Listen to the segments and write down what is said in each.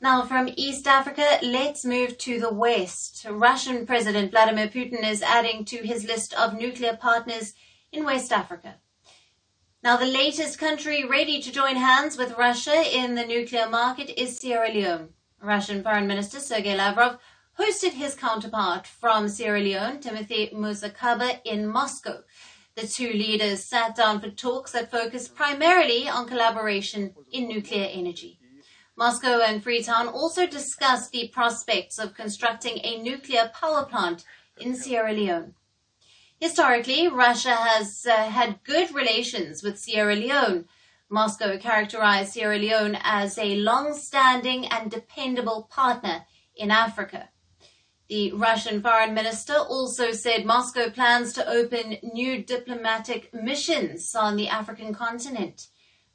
Now from East Africa, let's move to the West. Russian President Vladimir Putin is adding to his list of nuclear partners in West Africa. Now the latest country ready to join hands with Russia in the nuclear market is Sierra Leone. Russian Foreign Minister Sergey Lavrov hosted his counterpart from Sierra Leone, Timothy Musa Kabba, in Moscow. The two leaders sat down for talks that focused primarily on collaboration in nuclear energy. Moscow and Freetown also discussed the prospects of constructing a nuclear power plant in Sierra Leone. Historically, Russia has had good relations with Sierra Leone. Moscow characterized Sierra Leone as a long-standing and dependable partner in Africa. The Russian foreign minister also said Moscow plans to open new diplomatic missions on the African continent.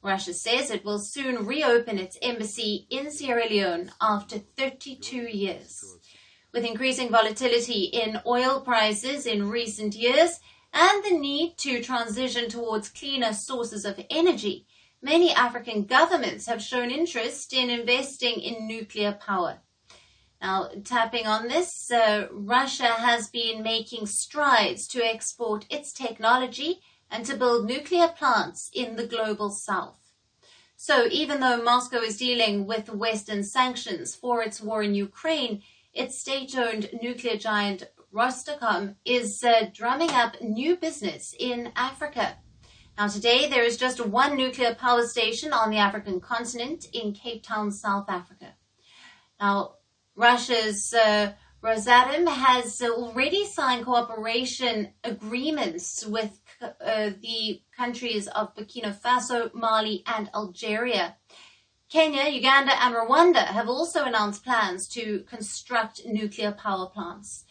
Russia says it will soon reopen its embassy in Sierra Leone after 32 years. With increasing volatility in oil prices in recent years and the need to transition towards cleaner sources of energy, many African governments have shown interest in investing in nuclear power. Now, tapping on this, Russia has been making strides to export its technology and to build nuclear plants in the global south. So even though Moscow is dealing with Western sanctions for its war in Ukraine, its state-owned nuclear giant Rosatom is drumming up new business in Africa. Now today there is just one nuclear power station on the African continent in Cape Town, South Africa. Now Russia's Rosatom has already signed cooperation agreements with the countries of Burkina Faso, Mali and Algeria. Kenya, Uganda and Rwanda have also announced plans to construct nuclear power plants.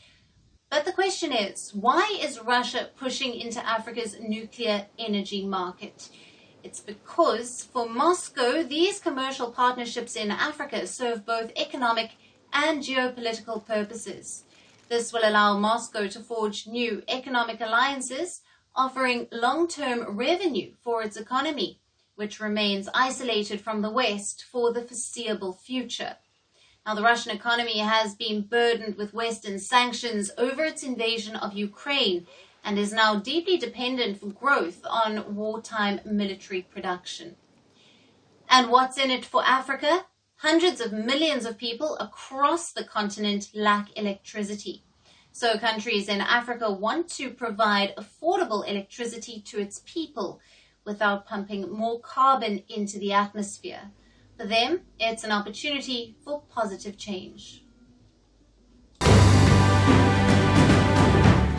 But the question is, why is Russia pushing into Africa's nuclear energy market? It's because for Moscow, these commercial partnerships in Africa serve both economic and geopolitical purposes. This will allow Moscow to forge new economic alliances, offering long-term revenue for its economy, which remains isolated from the West for the foreseeable future. Now, the Russian economy has been burdened with Western sanctions over its invasion of Ukraine and is now deeply dependent for growth on wartime military production. And what's in it for Africa? Hundreds of millions of people across the continent lack electricity. So countries in Africa want to provide affordable electricity to its people without pumping more carbon into the atmosphere. For them, it's an opportunity for positive change.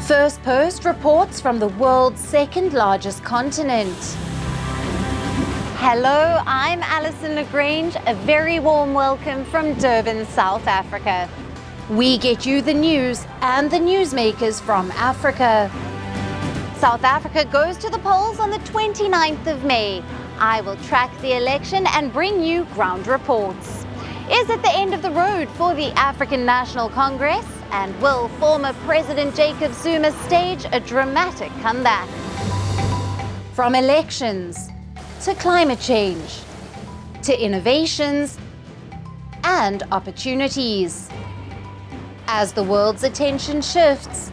Firstpost reports from the world's second largest continent. Hello, I'm Alyson Grange. A very warm welcome from Durban, South Africa. We get you the news and the newsmakers from Africa. South Africa goes to the polls on the 29th of May. I will track the election and bring you ground reports. Is it the end of the road for the African National Congress? And will former President Jacob Zuma stage a dramatic comeback? From elections to climate change, to innovations and opportunities. As the world's attention shifts,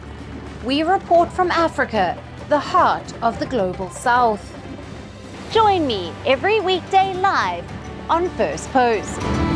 we report from Africa, the heart of the global south. Join me every weekday live on Firstpost.